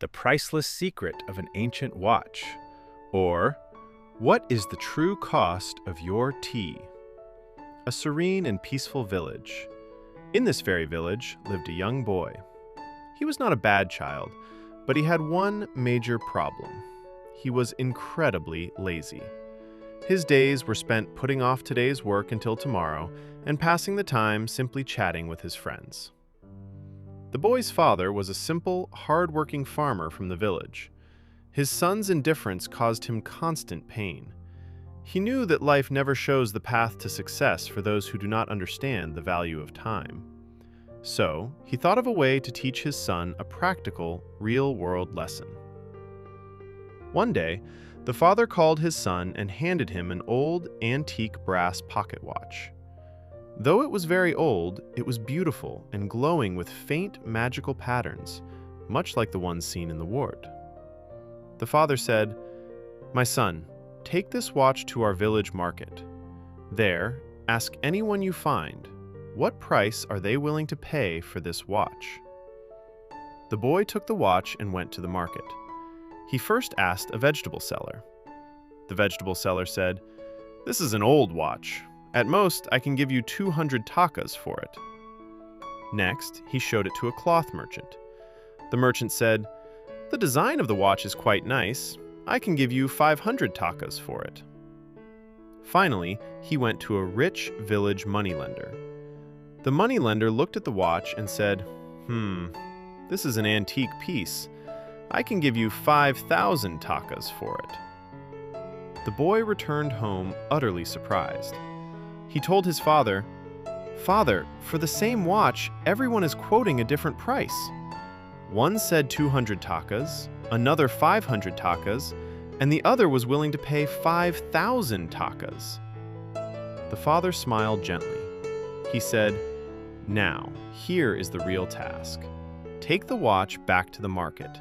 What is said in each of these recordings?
The Priceless Secret of an Ancient Watch, or What is the True Cost of Your Tea? A serene and peaceful village. In this very village lived a young boy. He was not a bad child, but he had one major problem. He was incredibly lazy. His days were spent putting off today's work until tomorrow and passing the time simply chatting with his friends. The boy's father was a simple, hard-working farmer from the village. His son's indifference caused him constant pain. He knew that life never shows the path to success for those who do not understand the value of time. So, he thought of a way to teach his son a practical, real-world lesson. One day, the father called his son and handed him an old, antique brass pocket watch. Though it was very old, it was beautiful and glowing with faint, magical patterns, much like the ones seen in the ward. The father said, "My son, take this watch to our village market. There, ask anyone you find, what price are they willing to pay for this watch?" The boy took the watch and went to the market. He first asked a vegetable seller. The vegetable seller said, "This is an old watch. At most, I can give you 200 takas for it." Next, he showed it to a cloth merchant. The merchant said, "The design of the watch is quite nice. I can give you 500 takas for it." Finally, he went to a rich village moneylender. The moneylender looked at the watch and said, This is an antique piece. I can give you 5,000 takas for it." The boy returned home utterly surprised. He told his father, "Father, for the same watch, everyone is quoting a different price. One said 200 takas, another 500 takas, and the other was willing to pay 5,000 takas." The father smiled gently. He said, "Now, here is the real task. Take the watch back to the market,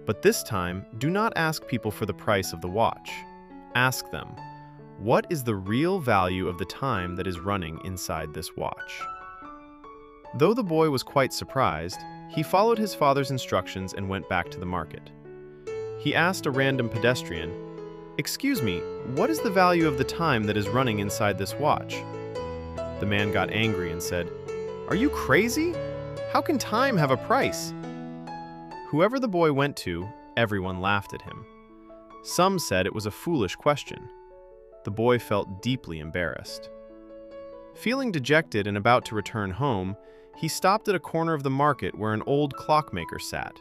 but this time do not ask people for the price of the watch. Ask them, what is the real value of the time that is running inside this watch?" Though the boy was quite surprised, he followed his father's instructions and went back to the market. He asked a random pedestrian, "Excuse me, what is the value of the time that is running inside this watch?" The man got angry and said, "Are you crazy? How can time have a price?" Whoever the boy went to, everyone laughed at him. Some said it was a foolish question. The boy felt deeply embarrassed. Feeling dejected and about to return home, he stopped at a corner of the market where an old clockmaker sat.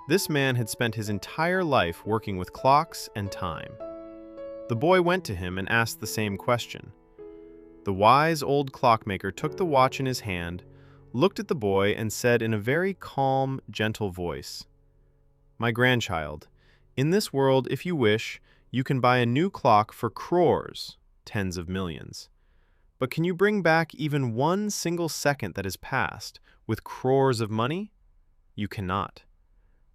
This man had spent his entire life working with clocks and time. The boy went to him and asked the same question. The wise old clockmaker took the watch in his hand, looked at the boy, and said in a very calm, gentle voice, "My grandchild, in this world, if you wish, you can buy a new clock for crores, tens of millions. But can you bring back even one single second that has passed with crores of money? You cannot.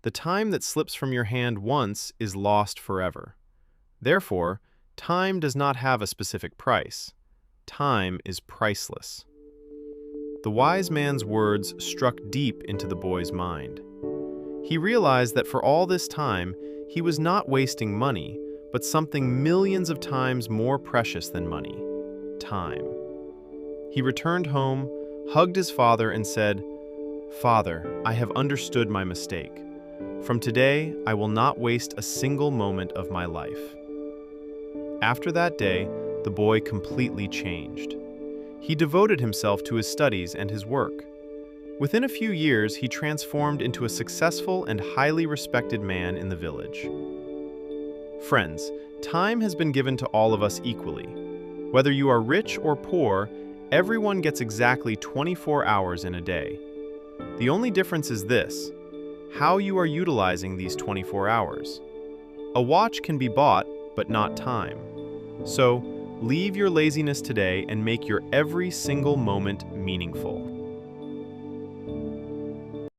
The time that slips from your hand once is lost forever. Therefore, time does not have a specific price. Time is priceless." The wise man's words struck deep into the boy's mind. He realized that for all this time, he was not wasting money, but something millions of times more precious than money: time. He returned home, hugged his father, and said, "Father, I have understood my mistake. From today, I will not waste a single moment of my life." After that day, the boy completely changed. He devoted himself to his studies and his work. Within a few years, he transformed into a successful and highly respected man in the village. Friends, time has been given to all of us equally. Whether you are rich or poor, everyone gets exactly 24 hours in a day. The only difference is this: how you are utilizing these 24 hours. A watch can be bought, but not time. So, leave your laziness today and make your every single moment meaningful.